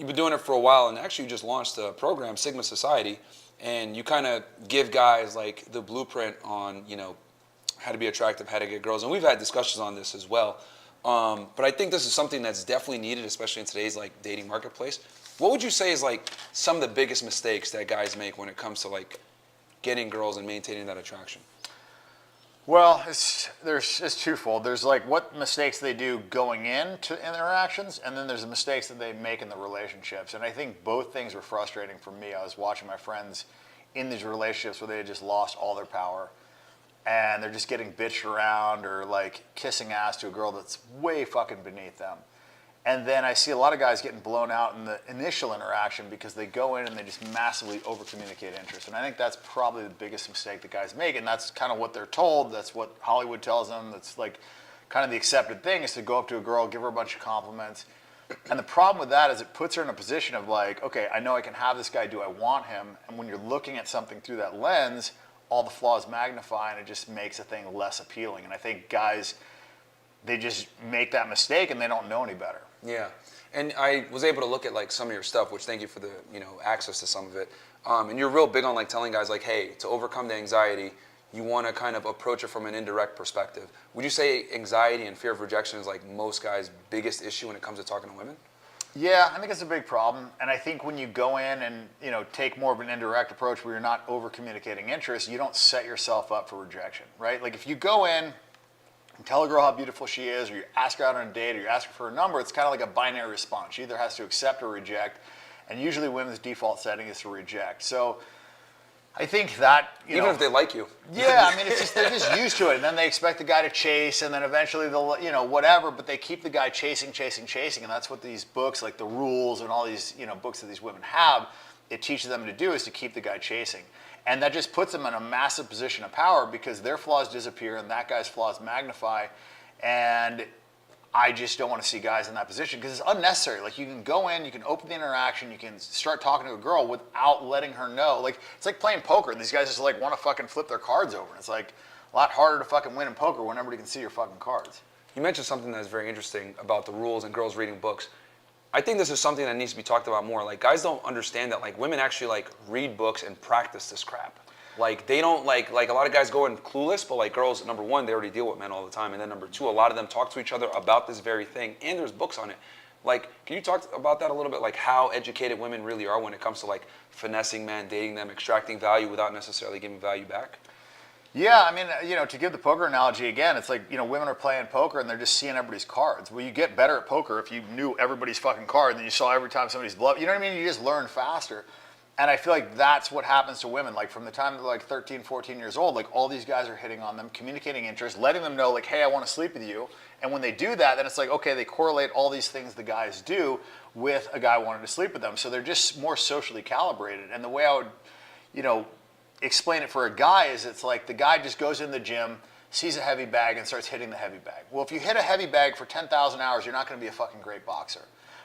you've been doing it for a while, and actually you just launched a program, Sigma Society, and you kind of give guys like the blueprint on, you know, how to be attractive, how to get girls, and we've had discussions on this as well. But I think this is something that's definitely needed, especially in today's like dating marketplace. What would you say is like some of the biggest mistakes that guys make when it comes to like getting girls and maintaining that attraction? Well, it's twofold. There's like what mistakes they do going into interactions, and then there's the mistakes that they make in the relationships. And I think both things were frustrating for me. I was watching my friends in these relationships where they had just lost all their power, and they're just getting bitched around or like kissing ass to a girl that's way fucking beneath them. And then I see a lot of guys getting blown out in the initial interaction because they go in and they just massively over-communicate interest. And I think that's probably the biggest mistake that guys make. And that's kind of what they're told. That's what Hollywood tells them. That's like kind of the accepted thing, is to go up to a girl, give her a bunch of compliments. And the problem with that is it puts her in a position of like, okay, I know I can have this guy. Do I want him? And when you're looking at something through that lens, all the flaws magnify, and it just makes a thing less appealing. And I think guys, they just make that mistake and they don't know any better. Yeah, and I was able to look at like some of your stuff, which thank you for the, you know, access to some of it. And you're real big on like telling guys like, hey, to overcome the anxiety, you want to kind of approach it from an indirect perspective. Would you say anxiety and fear of rejection is like most guys' biggest issue when it comes to talking to women? Yeah, I think it's a big problem. And I think when you go in and, you know, take more of an indirect approach where you're not over communicating interest, you don't set yourself up for rejection, right? Like if you go in and tell a girl how beautiful she is, or you ask her out on a date, or you ask her for a number, it's kind of like a binary response. She either has to accept or reject, and usually women's default setting is to reject. So I think that, even if they like you. Yeah, I mean, it's just, they're just used to it, and then they expect the guy to chase, and then eventually they'll, you know, whatever, but they keep the guy chasing, and that's what these books, like The Rules and all these, you know, books that these women have, it teaches them to do, is to keep the guy chasing. And that just puts them in a massive position of power because their flaws disappear and that guy's flaws magnify. And I just don't want to see guys in that position because it's unnecessary. Like you can go in, you can open the interaction, you can start talking to a girl without letting her know. Like it's like playing poker. These guys just like want to fucking flip their cards over. It's like a lot harder to fucking win in poker when everybody can see your fucking cards. You mentioned something that's very interesting about the rules and girls reading books. I think this is something that needs to be talked about more. Like guys don't understand that like women actually like read books and practice this crap. Like they don't like a lot of guys go in clueless, but like girls, number one, they already deal with men all the time. And then number two, a lot of them talk to each other about this very thing and there's books on it. Like, can you talk about that a little bit? Like how educated women really are when it comes to like finessing men, dating them, extracting value without necessarily giving value back? Yeah, I mean, you know, to give the poker analogy again, it's like, you know, women are playing poker and they're just seeing everybody's cards. Well, you get better at poker if you knew everybody's fucking card and then you saw every time somebody's bluff. You know what I mean? You just learn faster. And I feel like that's what happens to women. Like from the time they're like 13, 14 years old, like all these guys are hitting on them, communicating interest, letting them know like, hey, I want to sleep with you. And when they do that, then it's like, okay, they correlate all these things the guys do with a guy wanting to sleep with them. So they're just more socially calibrated. And the way I would, you know, explain it for a guy is it's like the guy just goes in the gym, sees a heavy bag and starts hitting the heavy bag. Well, if you hit a heavy bag for 10,000 hours, you're not going to be a fucking great boxer.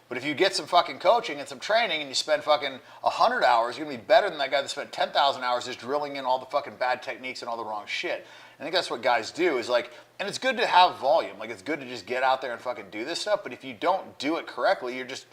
But if you get some fucking coaching and some training and you spend fucking 100 hours, you're going to be better than that guy that spent 10,000 hours just drilling in all the fucking bad techniques and all the wrong shit. I think that's what guys do is like, and it's good to have volume. Like it's good to just get out there and fucking do this stuff. But if you don't do it correctly, you're just,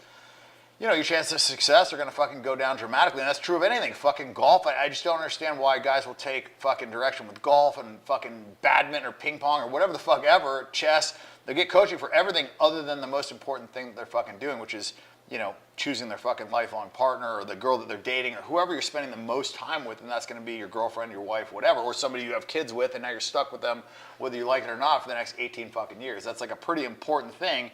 you know, your chances of success are going to fucking go down dramatically. And that's true of anything. Fucking golf, I just don't understand why guys will take fucking direction with golf and fucking badminton or ping pong or whatever the fuck ever, chess. They get coaching for everything other than the most important thing that they're fucking doing, which is, you know, choosing their fucking lifelong partner or the girl that they're dating or whoever you're spending the most time with, and that's going to be your girlfriend, your wife, whatever, or somebody you have kids with and now you're stuck with them whether you like it or not for the next 18 fucking years. That's like a pretty important thing.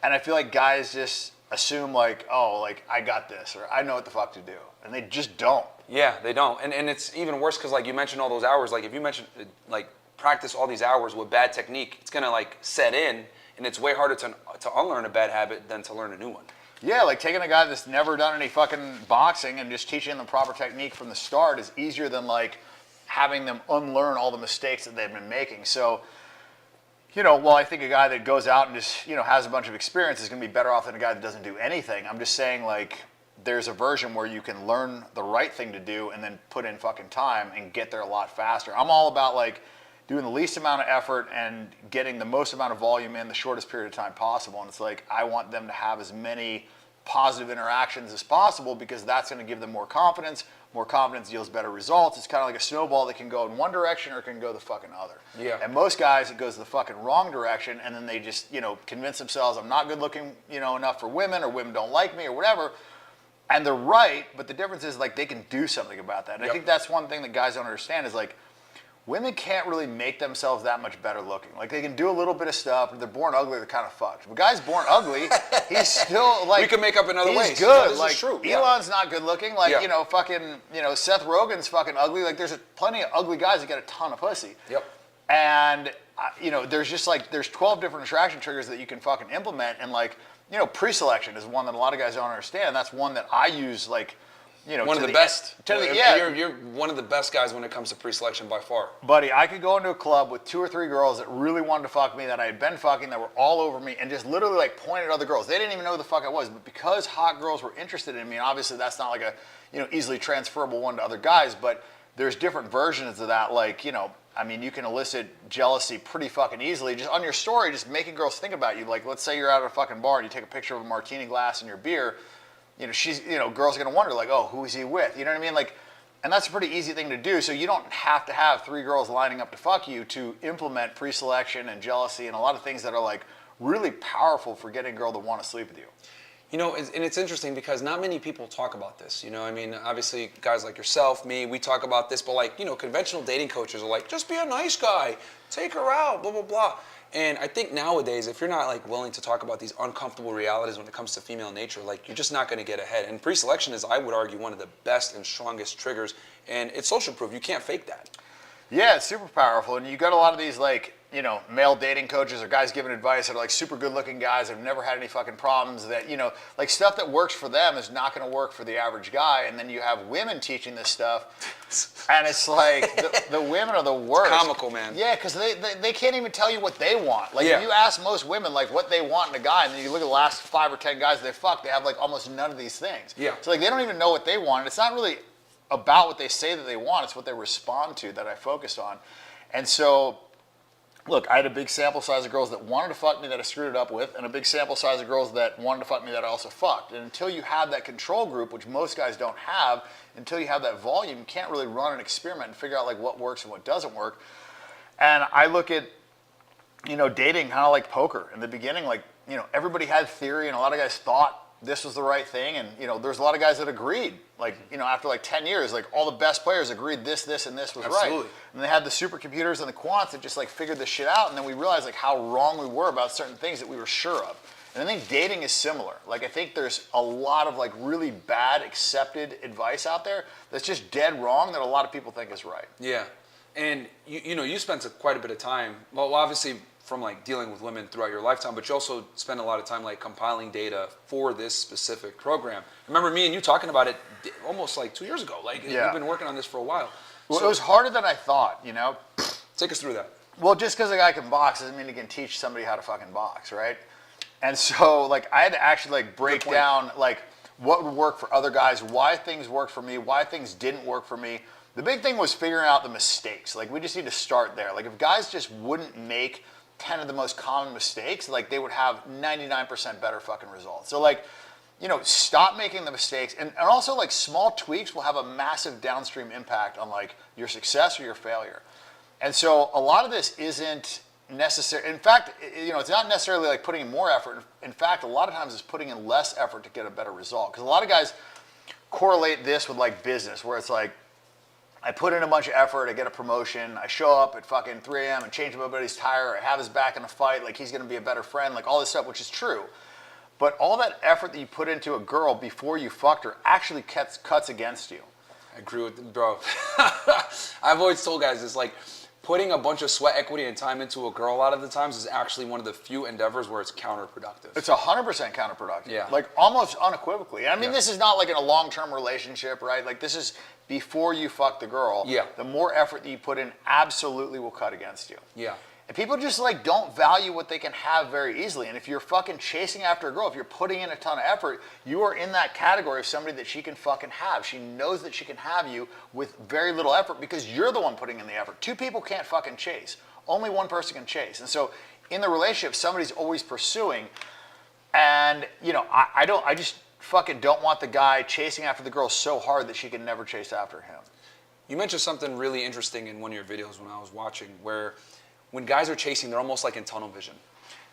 And I feel like guys just assume like, oh, like I got this or I know what the fuck to do. And they just don't. Yeah, they don't. And it's even worse because like you mentioned all those hours. Like if you mentioned like practice all these hours with bad technique, it's going to like set in and it's way harder to unlearn a bad habit than to learn a new one. Yeah, like taking a guy that's never done any fucking boxing and just teaching them the proper technique from the start is easier than like having them unlearn all the mistakes that they've been making. So, you know, well, I think a guy that goes out and just, you know, has a bunch of experience is going to be better off than a guy that doesn't do anything. I'm just saying like there's a version where you can learn the right thing to do and then put in fucking time and get there a lot faster. I'm all about like doing the least amount of effort and getting the most amount of volume in the shortest period of time possible. And it's like, I want them to have as many positive interactions as possible, because that's going to give them more confidence. More confidence yields better results. It's kind of like a snowball that can go in one direction or can go the fucking other. Yeah. And most guys, it goes the fucking wrong direction, and then they just, convince themselves, I'm not good looking, enough for women, or women don't like me, or whatever. And they're right, but the difference is, like, they can do something about that. And I think that's one thing that guys don't understand is, like, women can't really make themselves that much better looking. Like, they can do a little bit of stuff, but they're born ugly, they're kind of fucked. If a guy's born ugly, he's still, like... We can make up in other ways. He's good. Yeah, this like, is true. Elon's not good looking. Like, Yeah. Seth Rogen's fucking ugly. Like, there's plenty of ugly guys that get a ton of pussy. Yep. And, there's just, like, there's 12 different attraction triggers that you can fucking implement. And, like, pre-selection is one that a lot of guys don't understand. That's one that I use, like... one of the best. Yeah. You're one of the best guys when it comes to pre-selection by far. Buddy, I could go into a club with 2 or 3 girls that really wanted to fuck me, that I had been fucking, that were all over me, and just literally like point at other girls. They didn't even know who the fuck I was, but because hot girls were interested in me, and obviously that's not like a easily transferable one to other guys, but there's different versions of that. Like, you can elicit jealousy pretty fucking easily. Just on your story, just making girls think about you. Like, let's say you're out at a fucking bar and you take a picture of a martini glass and your beer. Girls are going to wonder, like, oh, who is he with? You know what I mean? Like, and that's a pretty easy thing to do. So you don't have to have 3 girls lining up to fuck you to implement pre-selection and jealousy and a lot of things that are, like, really powerful for getting a girl to want to sleep with you. And it's interesting because not many people talk about this. Obviously guys like yourself, me, we talk about this, but like, conventional dating coaches are like, just be a nice guy, take her out, blah, blah, blah. And I think nowadays, if you're not like willing to talk about these uncomfortable realities when it comes to female nature, like you're just not going to get ahead. And pre-selection is, I would argue, one of the best and strongest triggers, and it's social proof. You can't fake that. Yeah, it's super powerful. And you got a lot of these like, male dating coaches or guys giving advice that are like super good looking guys that have never had any fucking problems, that, like stuff that works for them is not going to work for the average guy. And then you have women teaching this stuff, and it's like the women are the worst. It's comical, man. Yeah, because they can't even tell you what they want. Like, if you ask most women like what they want in a guy, and then you look at the last 5 or 10 guys they fuck, they have like almost none of these things. Yeah. So like they don't even know what they want. And it's not really about what they say that they want, it's what they respond to that I focused on. And so, look, I had a big sample size of girls that wanted to fuck me that I screwed it up with, and a big sample size of girls that wanted to fuck me that I also fucked. And until you have that control group, which most guys don't have, until you have that volume, you can't really run an experiment and figure out like what works and what doesn't work. And I look at, dating kind of like poker. In the beginning, like, everybody had theory, and a lot of guys thought this was the right thing, and there's a lot of guys that agreed. Like, after like 10 years, like all the best players agreed this, and this was Absolutely. right. And they had the supercomputers and the quants that just like figured this shit out, and then we realized like how wrong we were about certain things that we were sure of. And I think dating is similar. Like, I think there's a lot of like really bad accepted advice out there that's just dead wrong that a lot of people think is right. Yeah. And you spent quite a bit of time, well, obviously from like dealing with women throughout your lifetime, but you also spend a lot of time like compiling data for this specific program. I remember me and you talking about it almost like 2 years ago. Like, you've been working on this for a while. Well, it was harder than I thought, Take us through that. Well, just because a guy can box doesn't mean he can teach somebody how to fucking box, right? And so, like, I had to actually like break down like what would work for other guys, why things worked for me, why things didn't work for me. The big thing was figuring out the mistakes. Like, we just need to start there. Like, if guys just wouldn't make 10 of the most common mistakes, like, they would have 99% better fucking results. So, like, stop making the mistakes. And also, like, small tweaks will have a massive downstream impact on, like, your success or your failure. And so a lot of this isn't necessary. In fact, it's not necessarily like putting in more effort. In fact, a lot of times it's putting in less effort to get a better result. Because a lot of guys correlate this with like business, where it's like, I put in a bunch of effort, I get a promotion, I show up at fucking 3 a.m. and change my buddy's tire, I have his back in a fight, like he's gonna be a better friend, like all this stuff, which is true. But all that effort that you put into a girl before you fucked her actually cuts against you. I agree with, bro. I've always told guys, it's like, putting a bunch of sweat equity and time into a girl a lot of the times is actually one of the few endeavors where it's counterproductive. It's 100% counterproductive. Yeah. Like, almost unequivocally. I mean, this is not like in a long-term relationship, right? Like, this is before you fuck the girl. Yeah. The more effort that you put in absolutely will cut against you. Yeah. And people just like don't value what they can have very easily. And if you're fucking chasing after a girl, if you're putting in a ton of effort, you are in that category of somebody that she can fucking have. She knows that she can have you with very little effort because you're the one putting in the effort. 2 people can't fucking chase. Only one person can chase. And so in the relationship, somebody's always pursuing. And I just fucking don't want the guy chasing after the girl so hard that she can never chase after him. You mentioned something really interesting in one of your videos when I was watching, where when guys are chasing, they're almost like in tunnel vision.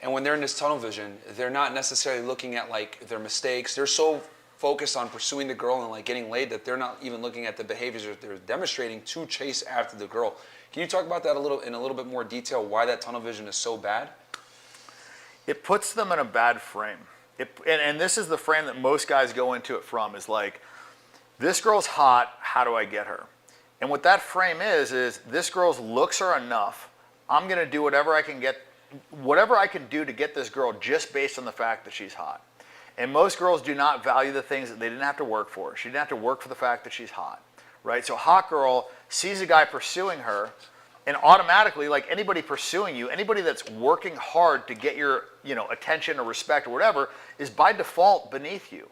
And when they're in this tunnel vision, they're not necessarily looking at like their mistakes. They're so focused on pursuing the girl and like getting laid that they're not even looking at the behaviors that they're demonstrating to chase after the girl. Can you talk about that in a little bit more detail, why that tunnel vision is so bad? It puts them in a bad frame. And this is the frame that most guys go into it from, is like, this girl's hot, how do I get her? And what that frame is this girl's looks are enough. I'm gonna do whatever I can do to get this girl just based on the fact that she's hot. And most girls do not value the things that they didn't have to work for. She didn't have to work for the fact that she's hot, right? So hot girl sees a guy pursuing her, and automatically, like anybody pursuing you, anybody that's working hard to get your, attention or respect or whatever, is by default beneath you.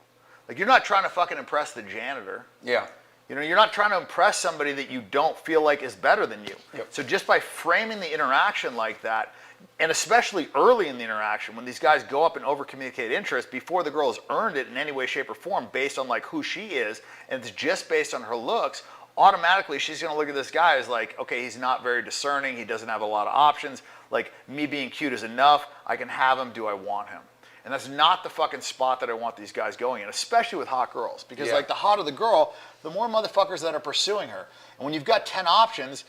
Like, you're not trying to fucking impress the janitor. Yeah. You're not trying to impress somebody that you don't feel like is better than you. Yep. So just by framing the interaction like that, and especially early in the interaction, when these guys go up and over-communicate interest before the girl has earned it in any way, shape, or form based on like who she is, and it's just based on her looks, automatically she's going to look at this guy as like, okay, he's not very discerning, he doesn't have a lot of options, like me being cute is enough, I can have him, do I want him? And that's not the fucking spot that I want these guys going in, especially with hot girls. Because like the hotter the girl, the more motherfuckers that are pursuing her. And when you've got 10 options...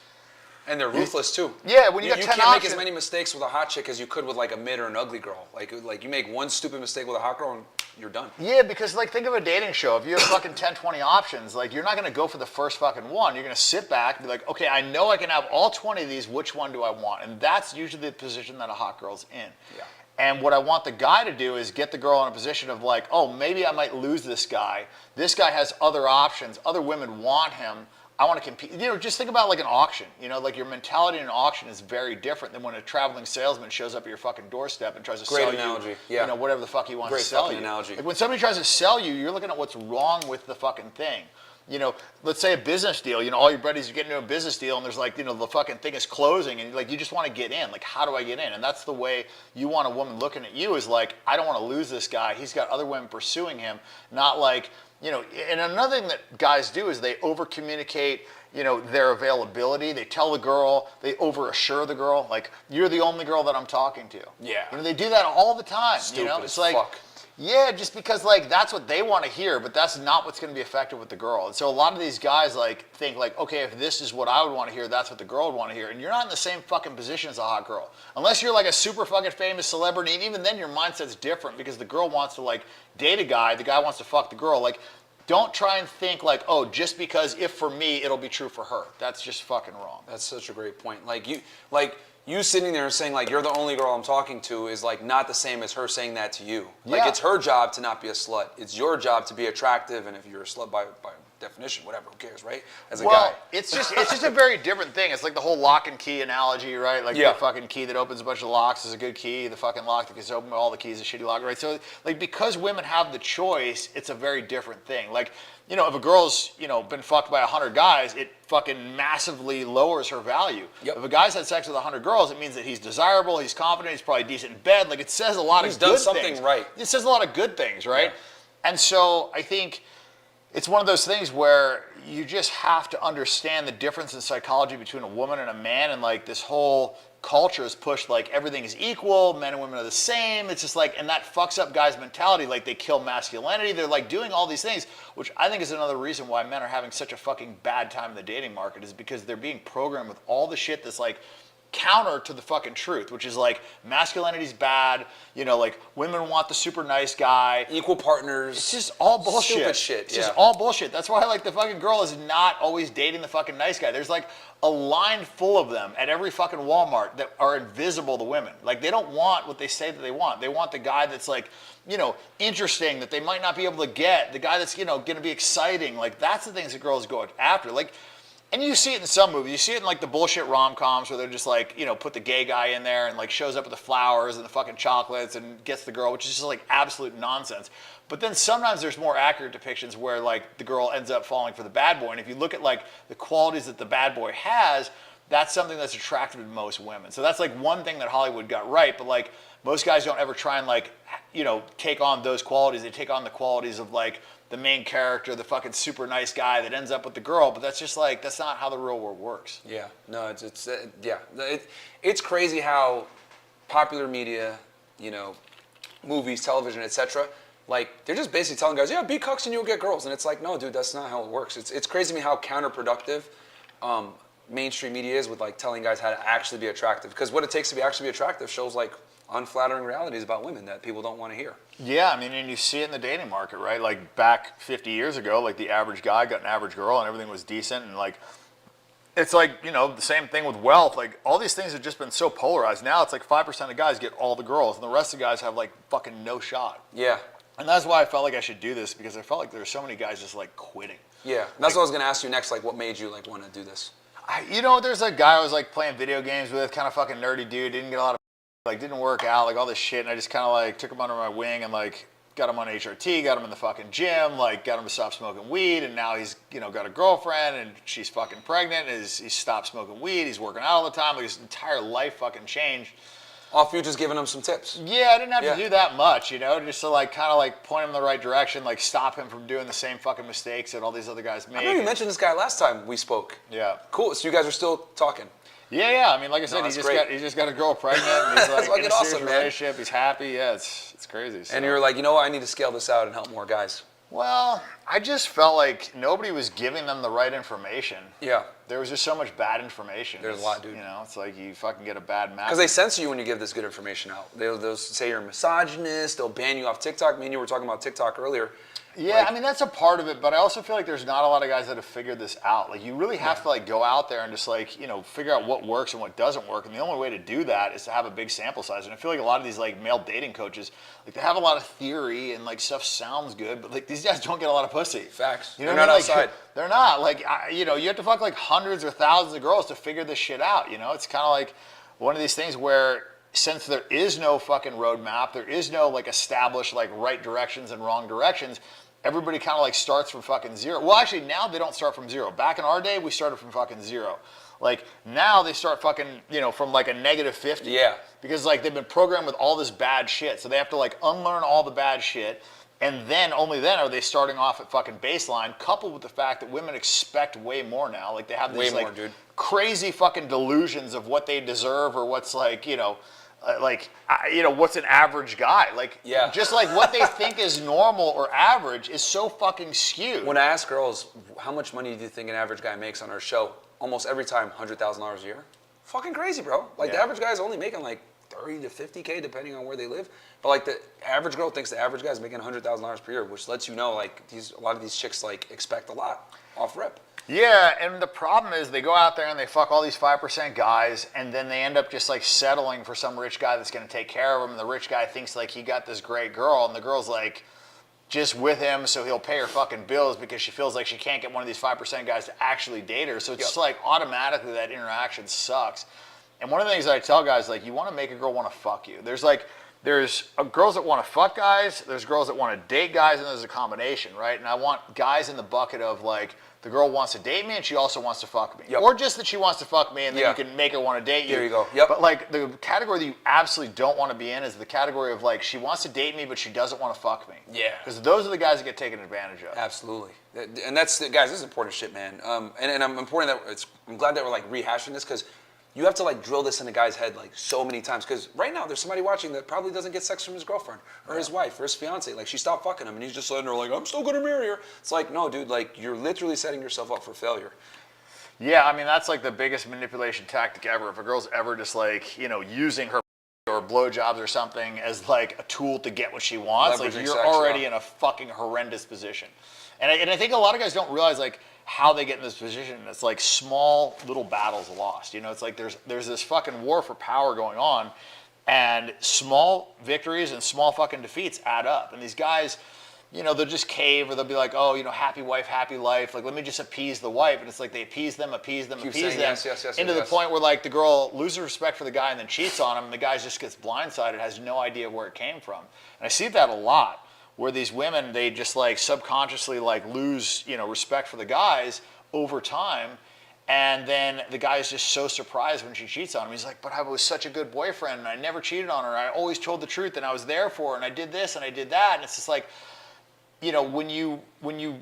And they're ruthless too. Yeah, when you got 10 options... You can't make as many mistakes with a hot chick as you could with like a mid or an ugly girl. Like you make one stupid mistake with a hot girl and you're done. Yeah, because like think of a dating show. If you have fucking 10, 20 options, like you're not going to go for the first fucking one. You're going to sit back and be like, okay, I know I can have all 20 of these. Which one do I want? And that's usually the position that a hot girl's in. Yeah. And what I want the guy to do is get the girl in a position of like, oh, maybe I might lose this guy. This guy has other options. Other women want him. I want to compete. Just think about like an auction. Like your mentality in an auction is very different than when a traveling salesman shows up at your fucking doorstep and tries to sell analogy. you, Yeah. Whatever the fuck he wants to sell you. Great fucking analogy. Like when somebody tries to sell you, you're looking at what's wrong with the fucking thing. Let's say a business deal, all your buddies are getting into a business deal and there's like, the fucking thing is closing and like, you just want to get in. Like, how do I get in? And that's the way you want a woman looking at you is like, I don't want to lose this guy. He's got other women pursuing him. Not like, and another thing that guys do is they over communicate, their availability. They tell the girl, they over assure the girl, like, you're the only girl that I'm talking to. Yeah. They do that all the time. Stupid It's as like, fuck. yeah, just because like that's what they want to hear, but that's not what's going to be effective with the girl. And so a lot of these guys like think like, okay, if this is what I would want to hear, that's what the girl would want to hear. And you're not in the same fucking position as a hot girl. Unless you're like a super fucking famous celebrity, and even then your mindset's different because the girl wants to like date a guy, the guy wants to fuck the girl. Like, don't try and think like, oh, just because if for me, it'll be true for her. That's just fucking wrong. That's such a great point. You sitting there and saying like you're the only girl I'm talking to is like not the same as her saying that to you. Like it's her job to not be a slut. It's your job to be attractive, and if you're a slut by definition, whatever, who cares, right? As a guy. it's just a very different thing. It's like the whole lock and key analogy, right? Like the fucking key that opens a bunch of locks is a good key. The fucking lock that gets open all the keys is a shitty lock, right? So like because women have the choice, it's a very different thing. Like, if a girl's, been fucked by 100 guys, it fucking massively lowers her value. Yep. If a guy's had sex with 100 girls, it means that he's desirable, he's confident, he's probably decent in bed. Like, it says a lot of good things. He's done something right. It says a lot of good things, right? Yeah. And so I think it's one of those things where you just have to understand the difference in psychology between a woman and a man, and like this whole culture is pushed like everything is equal, men and women are the same. It's just like, and that fucks up guys' mentality. Like they kill masculinity. They're like doing all these things, which I think is another reason why men are having such a fucking bad time in the dating market, is because they're being programmed with all the shit that's like counter to the fucking truth, which is like masculinity's bad, like women want the super nice guy, equal partners. It's just all bullshit. Stupid shit. It's just all bullshit. That's why like the fucking girl is not always dating the fucking nice guy. There's like a line full of them at every fucking Walmart that are invisible to women. Like they don't want what they say that they want. They want the guy that's like, interesting, that they might not be able to get, the guy that's, going to be exciting. Like that's the things that girls go after. Like, and you see it in some movies. You see it in like the bullshit rom-coms where they're just like, put the gay guy in there and like shows up with the flowers and the fucking chocolates and gets the girl, which is just like absolute nonsense. But then sometimes there's more accurate depictions where like the girl ends up falling for the bad boy. And if you look at like the qualities that the bad boy has, that's something that's attractive to most women. So that's like one thing that Hollywood got right. But like most guys don't ever try and like, take on those qualities. They take on the qualities of like the main character, the fucking super nice guy that ends up with the girl. But that's just like, that's not how the real world works. Yeah, no, it's crazy how popular media, movies, television, etc. Like they're just basically telling guys, yeah, be cucks and you'll get girls, and it's like, no, dude, that's not how it works. It's crazy to me how counterproductive mainstream media is with like telling guys how to actually be attractive, because what it takes to actually be attractive shows like unflattering realities about women that people don't want to hear. Yeah, I mean, and you see it in the dating market, right? Like back 50 years ago, like the average guy got an average girl and everything was decent, and like it's like, the same thing with wealth. Like all these things have just been so polarized. Now it's like 5% of guys get all the girls and the rest of the guys have like fucking no shot. Yeah. And that's why I felt like I should do this, because I felt like there were so many guys just like quitting. Yeah, that's what I was gonna ask you next. Like, what made you like want to do this? There's a guy I was like playing video games with, kind of fucking nerdy dude, didn't get a lot of, like didn't work out, like all this shit, and I just kind of like took him under my wing and like got him on HRT, got him in the fucking gym, like got him to stop smoking weed, and now he's got a girlfriend and she's fucking pregnant, and he stopped smoking weed, he's working out all the time, like his entire life fucking changed. Off you just giving him some tips. Yeah, I didn't have to do that much, just to like kind of like point him in the right direction, like stop him from doing the same fucking mistakes that all these other guys make. I know you mentioned this guy last time we spoke. Yeah. Cool. So you guys are still talking. Yeah. I mean, like I said, he just got a girl pregnant. And he's like in a serious relationship. He's happy. Yeah, it's crazy. So. And you're like, you know what? I need to scale this out and help more guys. Well, I just felt like nobody was giving them the right information. Yeah. There was just so much bad information. There's a lot, dude. It's like you fucking get a bad map. Because they censor you when you give this good information out. They'll say you're a misogynist. They'll ban you off TikTok. Me and you were talking about TikTok earlier. Yeah, like, I mean, that's a part of it, but I also feel like there's not a lot of guys that have figured this out. Like, you really have to, like, go out there and just, like, figure out what works and what doesn't work, and the only way to do that is to have a big sample size. And I feel like a lot of these, like, male dating coaches, like, they have a lot of theory and, like, stuff sounds good, but, like, these guys don't get a lot of pussy. Facts. They're not outside. They're not. Like, you have to fuck, like, hundreds or thousands of girls to figure this shit out, It's kind of like one of these things where, since there is no fucking roadmap, there is no, like, established, like, right directions and wrong directions, everybody kind of like starts from fucking zero. Well, actually, now they don't start from zero. Back in our day, we started from fucking zero. Like, now they start fucking, from like a negative 50. Yeah. Because like they've been programmed with all this bad shit. So they have to like unlearn all the bad shit. And then, only then are they starting off at fucking baseline, coupled with the fact that women expect way more now. Like they have these like crazy fucking delusions of what they deserve or what's like, what's an average guy? Like, just like what they think is normal or average is so fucking skewed. When I ask girls, how much money do you think an average guy makes on our show? Almost every time, $100,000 a year. Fucking crazy, bro. Like the average guy's only making like 30 to 50K depending on where they live. But like the average girl thinks the average guy's making $100,000 per year, which lets you know like a lot of these chicks like expect a lot off rip. Yeah, and the problem is they go out there and they fuck all these 5% guys, and then they end up just like settling for some rich guy that's going to take care of them. And the rich guy thinks like he got this great girl, and the girl's like just with him so he'll pay her fucking bills because she feels like she can't get one of these 5% guys to actually date her. So it's just like automatically that interaction sucks. And one of the things that I tell guys, like, you want to make a girl want to fuck you. There's girls that want to fuck guys, there's girls that want to date guys, and there's a combination, right? And I want guys in the bucket of like, the girl wants to date me and she also wants to fuck me. Or just that she wants to fuck me and then you can make her want to date you. There you go. But like the category that you absolutely don't want to be in is the category of like, she wants to date me but she doesn't want to fuck me. Yeah. Because those are the guys that get taken advantage of. Absolutely. And that's, guys, this is important shit, man. And I'm glad that we're like rehashing this, because you have to like drill this in a guy's head like so many times, because right now there's somebody watching that probably doesn't get sex from his girlfriend or his wife or his fiance. Like she stopped fucking him and he's just letting her like, I'm still gonna marry her. It's like, no, dude, like you're literally setting yourself up for failure. Yeah, I mean that's like the biggest manipulation tactic ever. If a girl's ever just like, using her or blowjobs or something as like a tool to get what she wants, like you're already in a fucking horrendous position. And I think a lot of guys don't realize like how they get in this position. It's like small little battles lost. It's like there's this fucking war for power going on, and small victories and small fucking defeats add up. And these guys, they'll just cave, or they'll be like, oh, happy wife, happy life. Like, let me just appease the wife. And it's like they appease them into the point where like the girl loses respect for the guy and then cheats on him, and the guy just gets blindsided, has no idea where it came from. And I see that a lot, where these women, they just like subconsciously like lose, respect for the guys over time. And then the guy is just so surprised when she cheats on him. He's like, but I was such a good boyfriend and I never cheated on her. I always told the truth and I was there for her and I did this and I did that. And it's just like, you know, when you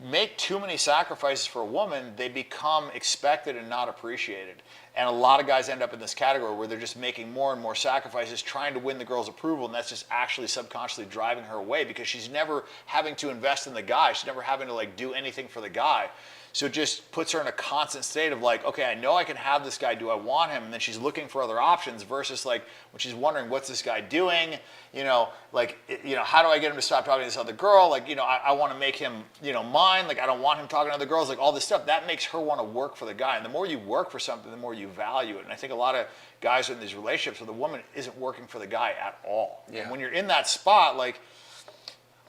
make too many sacrifices for a woman, they become expected and not appreciated. And a lot of guys end up in this category where they're just making more and more sacrifices, trying to win the girl's approval, and that's just actually subconsciously driving her away because she's never having to invest in the guy. She's never having to like do anything for the guy. So it just puts her in a constant state of like, okay, I know I can have this guy. Do I want him? And then she's looking for other options versus like when she's wondering, what's this guy doing? You know, like, you know, how do I get him to stop talking to this other girl? Like, you know, I want to make him, you know, mine. Like, I don't want him talking to other girls. Like, all this stuff that makes her want to work for the guy. And the more you work for something, the more you value it. And I think a lot of guys are in these relationships where the woman isn't working for the guy at all. Yeah. And when you're in that spot, like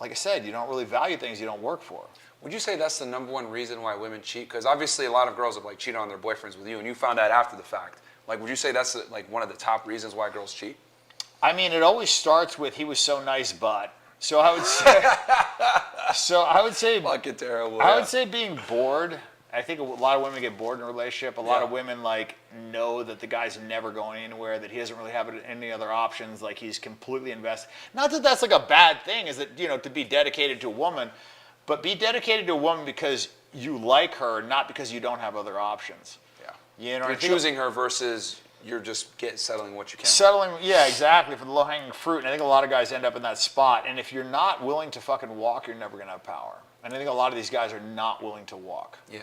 I said, you don't really value things you don't work for. Would you say that's the number one reason why women cheat? Because obviously a lot of girls have like cheated on their boyfriends with you, and you found out after the fact. Like, would you say that's like one of the top reasons why girls cheat? I mean, it always starts with he was so nice, but. So I would say. Fucking terrible. I would say being bored. I think a lot of women get bored in a relationship. A lot of women like know that the guy's never going anywhere, that he doesn't really have any other options. Like he's completely invested. Not that that's like a bad thing. Is that, you know, to be dedicated to a woman. But be dedicated to a woman because you like her, not because you don't have other options. Yeah. You know, you're choosing her versus you're just settling what you can. Settling, yeah, exactly, for the low-hanging fruit. And I think a lot of guys end up in that spot. And if you're not willing to fucking walk, you're never going to have power. And I think a lot of these guys are not willing to walk. Yeah.